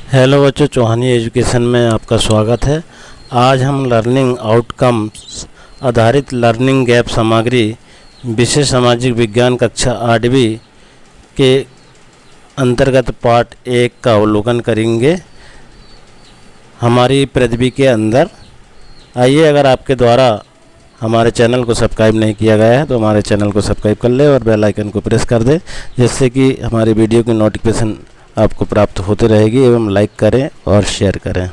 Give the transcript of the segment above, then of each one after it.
Hello बच्चों, चौहानी education में आपका स्वागत है। आज हम लर्निंग आउटकम्स आधारित लर्निंग गैप सामग्री विषय सामाजिक विज्ञान कक्षा 8वीं के अंतर्गत पार्ट 1 का अवलोकन करेंगे हमारी पृथ्वी के अंदर। आइए, अगर आपके द्वारा हमारे चैनल को सब्सक्राइब नहीं किया गया है तो हमारे चैनल को सब्सक्राइब कर ले और बेल आइकन को प्रेस कर दे, जिससे कि हमारी वीडियो की नोटिफिकेशन आपको प्राप्त होती रहेगी। एवं लाइक करें और शेयर करें।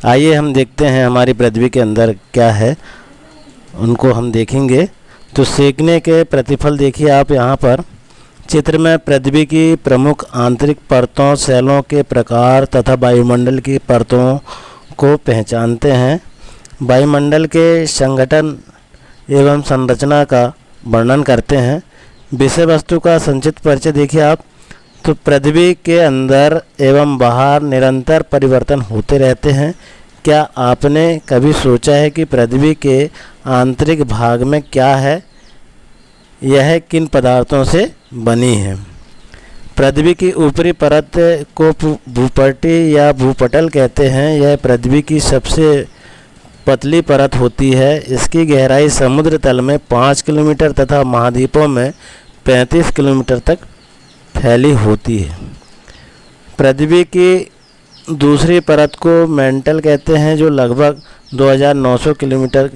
आइए हम देखते हैं हमारी पृथ्वी के अंदर क्या है, उनको हम देखेंगे। तो सेकने के प्रतिफल देखिए आप यहाँ पर चित्र में पृथ्वी की प्रमुख आंतरिक परतों, सेलों के प्रकार तथा वायुमंडल की परतों को पहचानते हैं। वायुमंडल के संगठन एवं संरचना का वर्णन करते हैं। विषय वस्तु का संक्षिप्त परिचय देखिए आप। तो पृथ्वी के अंदर एवं बाहर निरंतर परिवर्तन होते रहते हैं। क्या आपने कभी सोचा है कि पृथ्वी के आंतरिक भाग में क्या है, यह किन पदार्थों से बनी है? पृथ्वी की ऊपरी परत को भूपटल या भूपटल कहते हैं। यह पृथ्वी की सबसे पतली परत होती है। इसकी गहराई समुद्र तल में 5 किलोमीटर तथा महाद्वीपों में 35 किलोमीटर तक फैली होती है। पृथ्वी की दूसरी परत को मैंटल कहते हैं, जो लगभग 2900 किलोमीटर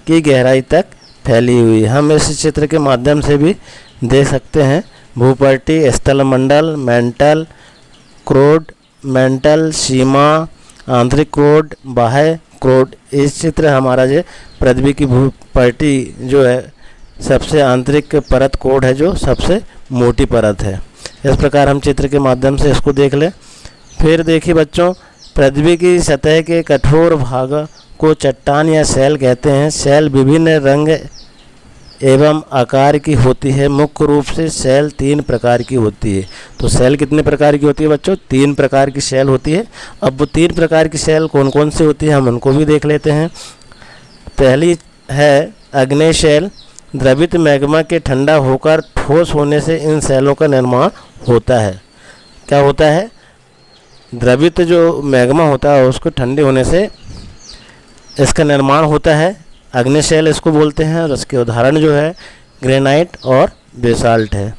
की गहराई तक फैली हुई है। हम इस चित्र के माध्यम से भी देख सकते हैं। भूपट्टी, स्थलमंडल, मैंटल, क्रोड, मैंटल, सीमा, आंतरिक क्रोड, बाह्य क्रोड। इस चित्र हमारा जो पृथ्वी की भूपट्टी जो है सबसे आंतरिक परत कोड है, जो सबसे मोटी परत है। इस प्रकार हम चित्र के माध्यम से इसको देख लें। फिर देखिए बच्चों, पृथ्वी की सतह के कठोर भाग को चट्टान या शैल कहते हैं। शैल विभिन्न रंग एवं आकार की होती है। मुख्य रूप से शैल 3 प्रकार की होती है। तो शैल कितने प्रकार की होती है बच्चों? 3 प्रकार की शैल होती है। अब वो 3 प्रकार की शैल कौन कौन सी होती है, हम उनको भी देख लेते हैं। पहली है आग्नेय शैल। द्रवित मैग्मा के ठंडा होकर ठोस होने से इन शैलों का निर्माण होता है। क्या होता है? द्रवित जो मैग्मा होता है उसको ठंडे होने से इसका निर्माण होता है। आग्नेय शैल इसको बोलते हैं। और इसके उदाहरण जो है ग्रेनाइट और बेसाल्ट है।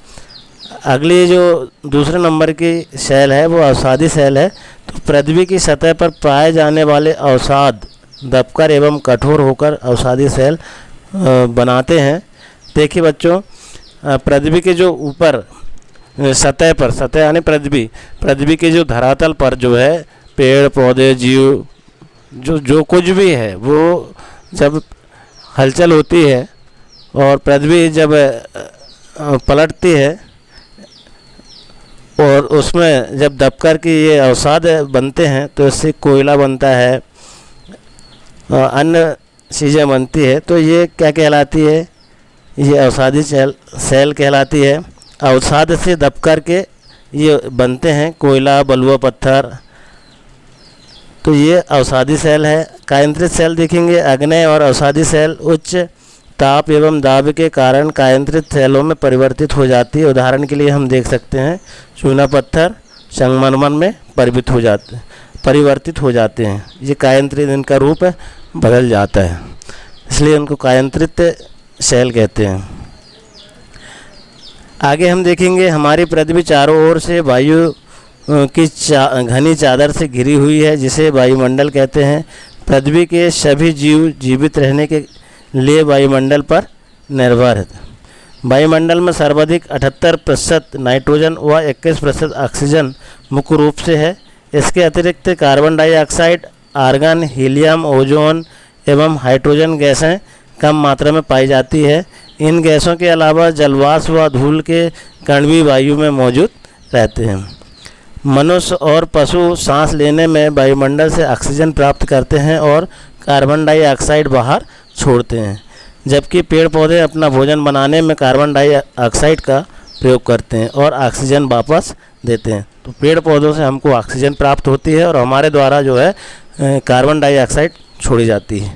अगली जो दूसरे नंबर की शैल है वो अवसादी शैल है। तो पृथ्वी की सतह पर पाए जाने वाले अवसाद दबकर एवं कठोर होकर अवसादी शैल बनाते हैं। देखिए बच्चों, पृथ्वी के जो ऊपर सतह पर, सतह यानी पृथ्वी के जो धरातल पर जो है पेड़ पौधे जीव जो कुछ भी है, वो जब हलचल होती है और पृथ्वी जब पलटती है और उसमें जब दबकर के ये अवसाद बनते हैं तो इससे कोयला बनता है, अन्य चीज़ें बनती है। तो ये क्या कहलाती है? ये अवसादी शैल कहलाती है। अवसाद से दबकर के ये बनते हैं कोयला, बलुआ पत्थर। तो ये अवसादी शैल है। कायंत्रित शैल देखेंगे। आग्नेय और अवसादी शैल उच्च ताप एवं दाब के कारण कायंत्रित शैलों में परिवर्तित हो जाती है। उदाहरण के लिए हम देख सकते हैं चूना पत्थर संगमरमर में परिवर्तित हो जाते हैं। ये कायंत्रित, इनका रूप बदल जाता है, इसलिए उनको कायंत्रित शैल कहते हैं। आगे हम देखेंगे हमारी पृथ्वी चारों ओर से वायु की घनी चादर से घिरी हुई है, जिसे वायुमंडल कहते हैं। पृथ्वी के सभी जीव जीवित रहने के लिए वायुमंडल पर निर्भर है। वायुमंडल में सर्वाधिक 78% नाइट्रोजन व 21% ऑक्सीजन मुख्य रूप से है। इसके अतिरिक्त carbon dioxide, argon, helium, ozone एवं हाइड्रोजन गैसें कम मात्रा में पाई जाती है। इन गैसों के अलावा जलवाष्प व धूल के कण भी वायु में मौजूद रहते हैं। मनुष्य और पशु सांस लेने में वायुमंडल से ऑक्सीजन प्राप्त करते हैं और कार्बन डाइऑक्साइड बाहर छोड़ते हैं, जबकि पेड़ पौधे अपना भोजन बनाने में कार्बन डाइऑक्साइड का प्रयोग करते हैं और ऑक्सीजन वापस देते हैं। तो पेड़ पौधों से हमको ऑक्सीजन प्राप्त होती है और हमारे द्वारा जो है कार्बन डाइऑक्साइड छोड़ी जाती है।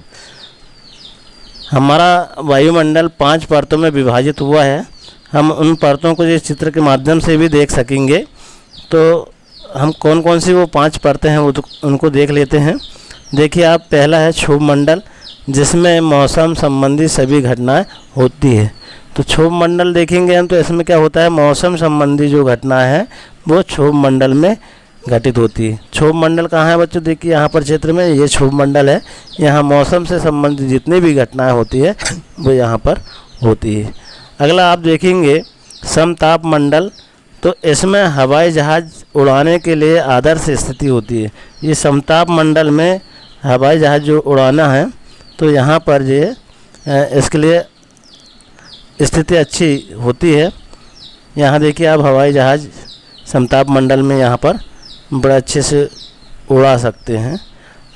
हमारा वायुमंडल 5 परतों में विभाजित हुआ है। हम उन परतों को इस चित्र के माध्यम से भी देख सकेंगे। तो हम कौन कौन सी वो 5 परतें हैं वो तो उनको देख लेते हैं। देखिए आप, पहला है क्षोभ मंडल, जिसमें मौसम संबंधी सभी घटनाएं होती है। तो क्षोभ मंडल देखेंगे हम तो इसमें क्या होता है, मौसम संबंधी जो घटना है वो क्षोभ मंडल में घटित होती है। क्षोभ मंडल कहाँ है बच्चों, देखिए यहाँ पर क्षेत्र में ये क्षोभ मंडल है। यहाँ मौसम से संबंधित जितनी भी घटनाएं होती है वो यहाँ पर होती है। अगला आप देखेंगे समताप मंडल, तो इसमें हवाई जहाज़ उड़ाने के लिए आदर्श स्थिति होती है। ये समताप मंडल में हवाई जहाज़ जो उड़ाना है तो यहाँ पर ये इसके लिए स्थिति अच्छी होती है। यहाँ देखिए आप, हवाई जहाज़ समताप मंडल में यहाँ पर बड़े अच्छे से उड़ा सकते हैं।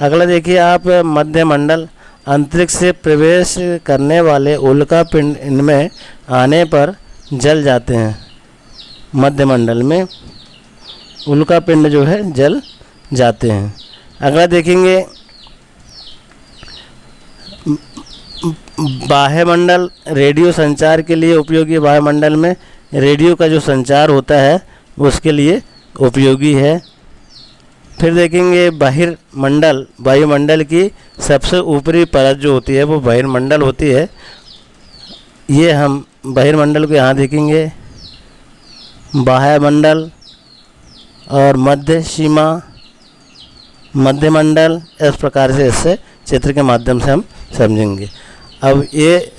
अगला देखिए आप, मध्य मंडल, अंतरिक्ष से प्रवेश करने वाले उल्का पिंड इनमें आने पर जल जाते हैं। मध्य मंडल में उल्का पिंड जो है जल जाते हैं। अगला देखेंगे वायुमंडल, रेडियो संचार के लिए उपयोगी। वायुमंडल में रेडियो का जो संचार होता है वो उसके लिए उपयोगी है। फिर देखेंगे बहिर्मंडल, वायुमंडल की सबसे ऊपरी परत जो होती है वो बहिर्मंडल होती है। ये हम बहिर्मंडल को यहाँ देखेंगे, बाह्यमंडल और मध्य सीमा, मध्यमंडल, इस प्रकार से इससे चित्र के माध्यम से हम समझेंगे। अब ये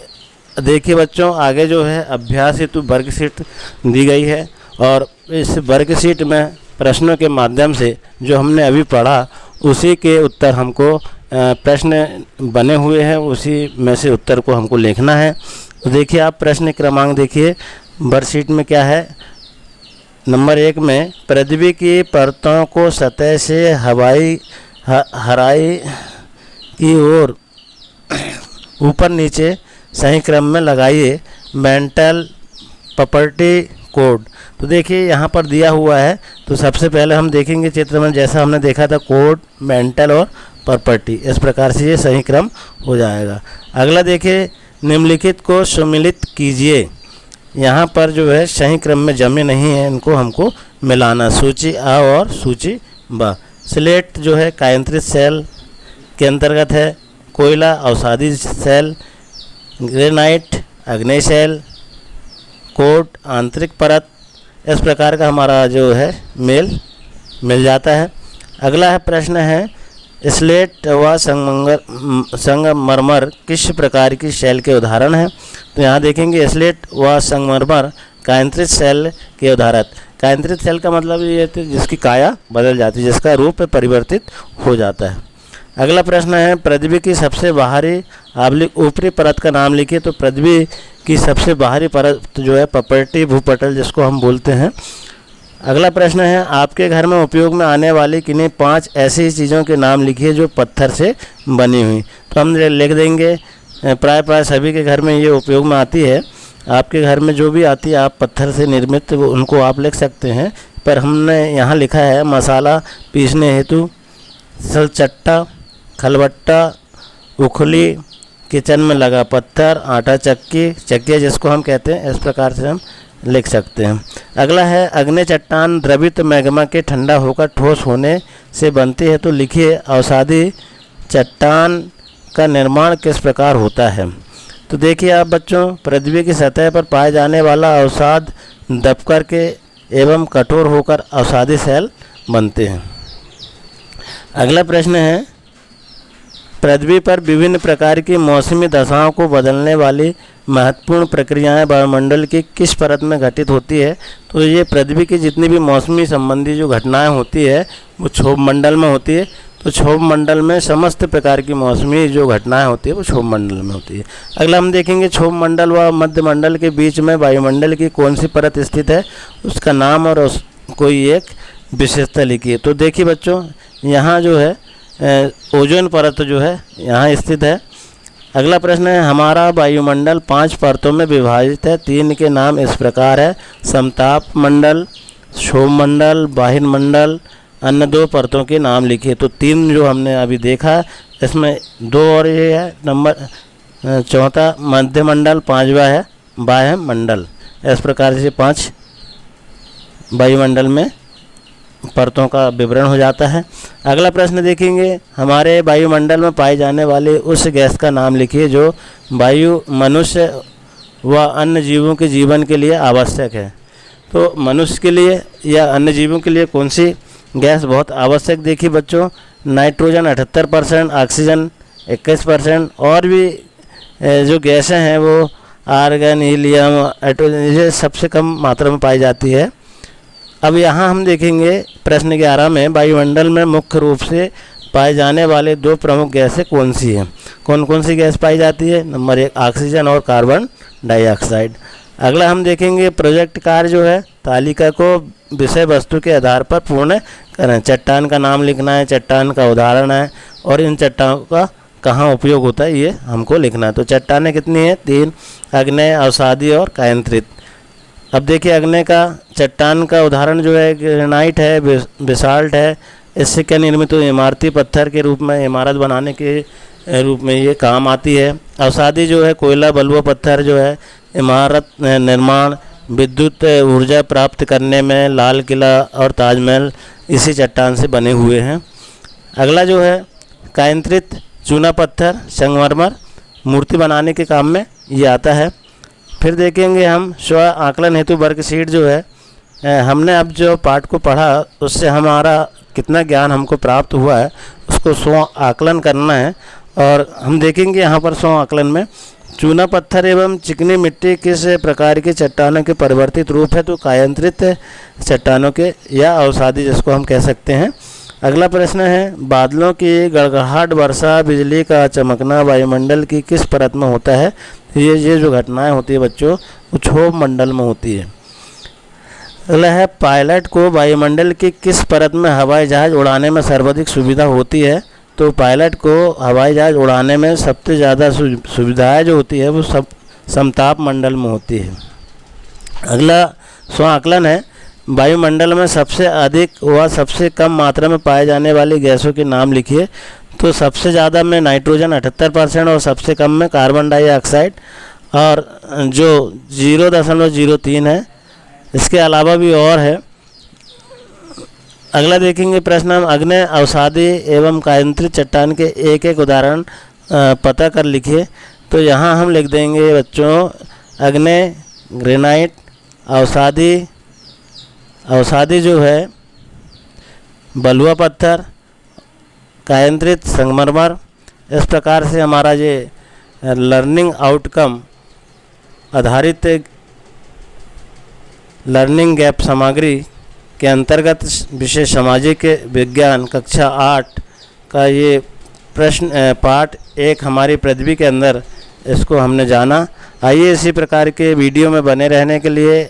देखिए बच्चों, आगे जो है अभ्यास हेतु वर्कशीट दी गई है और इस वर्कशीट में प्रश्नों के माध्यम से जो हमने अभी पढ़ा उसी के उत्तर हमको प्रश्न बने हुए हैं, उसी में से उत्तर को हमको लिखना है। तो देखिए आप, प्रश्न क्रमांक देखिए वर्कशीट में क्या है। नंबर 1 में पृथ्वी की परतों को सतह से हराई की ओर ऊपर नीचे सही क्रम में लगाइए। मेंटल प्रॉपर्टी कोड, तो देखिए यहाँ पर दिया हुआ है। तो सबसे पहले हम देखेंगे चित्र में, जैसा हमने देखा था, कोड, मेंटल और प्रॉपर्टी, इस प्रकार से ये सही क्रम हो जाएगा। अगला देखिए, निम्नलिखित को सम्मिलित कीजिए। यहाँ पर जो है सही क्रम में जमे नहीं है, इनको हमको मिलाना। सूची आ और सूची ब। स्लेट जो है कायंत्रित सेल के अंतर्गत है। कोयला अवसादी सेल, ग्रेनाइट अग्नेय सेल, कोट आंतरिक परत, इस प्रकार का हमारा जो है मेल मिल जाता है। अगला है प्रश्न है, स्लेट व संगमरमर किस प्रकार की सेल के उदाहरण हैं। तो यहाँ देखेंगे स्लेट व संगमरमर कायंत्रित सेल के उदाहरण। कायंत्रित सेल का मतलब ये है जिसकी काया बदल जाती है, जिसका रूप परिवर्तित हो जाता है। अगला प्रश्न है, पृथ्वी की सबसे बाहरी ऊपरी परत का नाम लिखिए। तो पृथ्वी की सबसे बाहरी परत जो है प्रॉपर्टी भूपटल जिसको हम बोलते हैं। अगला प्रश्न है, आपके घर में उपयोग में आने वाली किन्हीं 5 ऐसी चीज़ों के नाम लिखिए जो पत्थर से बनी हुई। तो हम लिख देंगे, प्राय सभी के घर में ये उपयोग में आती है। आपके घर में जो भी आती है, आप पत्थर से निर्मित उनको आप लिख सकते हैं, पर हमने यहाँ लिखा है मसाला पीसने हेतु सिलचट्टा, खलबट्टा, उखली, किचन में लगा पत्थर, आटा चक्की, चक्किया जिसको हम कहते हैं, इस प्रकार से हम लिख सकते हैं। अगला है, अग्नि चट्टान द्रवित मैग्मा के ठंडा होकर ठोस होने से बनती है। तो लिखिए, अवसादी चट्टान का निर्माण किस प्रकार होता है। तो देखिए आप बच्चों, पृथ्वी की सतह पर पाए जाने वाला अवसाद दब कर के एवं कठोर होकर अवसादी सेल बनते हैं। अगला प्रश्न है, पृथ्वी पर विभिन्न प्रकार की मौसमी दशाओं को बदलने वाली महत्वपूर्ण प्रक्रियाएं वायुमंडल की किस परत में घटित होती है। तो ये पृथ्वी की जितनी भी मौसमी संबंधी जो घटनाएं होती है वो क्षोभ मंडल में होती है। तो क्षोभ मंडल में समस्त प्रकार की मौसमी जो घटनाएं होती है वो क्षोभ मंडल में होती है। अगला हम देखेंगे, क्षोभ मंडल व मध्य मंडल के बीच में वायुमंडल की कौन सी परत स्थित है, उसका नाम और कोई एक विशेषता लिखिए। तो देखिए बच्चों, यहाँ जो है ओजोन परत जो है यहाँ स्थित है। अगला प्रश्न है, हमारा वायुमंडल 5 परतों में विभाजित है। 3 के नाम इस प्रकार है, समताप मंडल, क्षोभ मंडल, बाहिर्मंडल। अन्य 2 परतों के नाम लिखिए। तो 3 जो हमने अभी देखा, इसमें 2 और ये है। नंबर 4 मध्य मंडल, 5वां है बाह्यमंडल। इस प्रकार से 5 वायुमंडल में परतों का विवरण हो जाता है। अगला प्रश्न देखेंगे, हमारे वायुमंडल में पाई जाने वाली उस गैस का नाम लिखिए जो वायु मनुष्य व अन्य जीवों के जीवन के लिए आवश्यक है। तो मनुष्य के लिए या अन्य जीवों के लिए कौन सी गैस बहुत आवश्यक? देखिए बच्चों, नाइट्रोजन 78%, ऑक्सीजन 21% और भी जो गैसें हैं वो आर्गन, हीलियम, ये सबसे कम मात्रा में पाई जाती है। अब यहाँ हम देखेंगे प्रश्न 11 में, वायुमंडल में मुख्य रूप से पाए जाने वाले 2 प्रमुख गैसें कौन सी हैं? कौन कौन सी गैस पाई जाती है? नंबर 1 ऑक्सीजन और कार्बन डाइऑक्साइड। अगला हम देखेंगे प्रोजेक्ट कार्य जो है, तालिका को विषय वस्तु के आधार पर पूर्ण करें। चट्टान का नाम लिखना है, चट्टान का उदाहरण है और इन चट्टानों का कहाँ उपयोग होता है ये हमको लिखना है। तो चट्टानें कितनी हैं? 3, आग्नेय, अवसादी और कायांतरित। अब देखिए अग्नेय का चट्टान का उदाहरण जो है ग्रेनाइट है, बेसाल्ट है। इससे क्या निर्मित हो? इमारती पत्थर के रूप में, इमारत बनाने के रूप में ये काम आती है। अवसादी जो है कोयला, बलुआ पत्थर जो है इमारत निर्माण, विद्युत ऊर्जा प्राप्त करने में लाल किला और ताजमहल इसी चट्टान से बने हुए हैं। अगला जो है कायांतरित, चूना पत्थर, संगमरमर, मूर्ति बनाने के काम में ये आता है। फिर देखेंगे हम स्व आकलन हेतु वर्कशीट जो है, हमने अब जो पाठ को पढ़ा उससे हमारा कितना ज्ञान हमको प्राप्त हुआ है उसको स्व आकलन करना है। और हम देखेंगे यहाँ पर स्व आकलन में चूना पत्थर एवं चिकनी मिट्टी किस प्रकार की चट्टानों के परिवर्तित रूप है? तो कायांतरित चट्टानों के या अवसादी जिसको हम कह सकते हैं। अगला प्रश्न है, बादलों की गड़गड़ाहट, वर्षा, बिजली का चमकना वायुमंडल की किस परत में होता है? ये जो घटनाएं होती है बच्चों वो क्षोभ मंडल में होती है। अगला है, पायलट को वायुमंडल की किस परत में हवाई जहाज उड़ाने में सर्वाधिक सुविधा होती है? तो पायलट को हवाई जहाज उड़ाने में सबसे ज़्यादा सुविधाएं जो होती है वो सब समताप मंडल में होती है। अगला स्व आकलन है, वायुमंडल में सबसे अधिक व सबसे कम मात्रा में पाए जाने वाली गैसों के नाम लिखिए। तो सबसे ज़्यादा में नाइट्रोजन 78% और सबसे कम में कार्बन डाइऑक्साइड और जो 0.03 है। इसके अलावा भी और है। अगला देखेंगे प्रश्न हम, आग्नेय, अवसादी एवं कायांतरित चट्टान के एक एक उदाहरण पता कर लिखिए। तो यहाँ हम लिख देंगे बच्चों, आग्नेय ग्रेनाइट, अवसादी जो है बलुआ पत्थर, कायांतरित संगमरमर। इस प्रकार से हमारा ये लर्निंग आउटकम आधारित लर्निंग गैप सामग्री के अंतर्गत विषय सामाजिक विज्ञान कक्षा 8 का ये प्रश्न पार्ट 1 हमारी पृथ्वी के अंदर इसको हमने जाना। आइए इसी प्रकार के वीडियो में बने रहने के लिए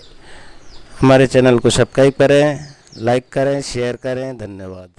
हमारे चैनल को सब्सक्राइब करें, लाइक करें, शेयर करें। धन्यवाद।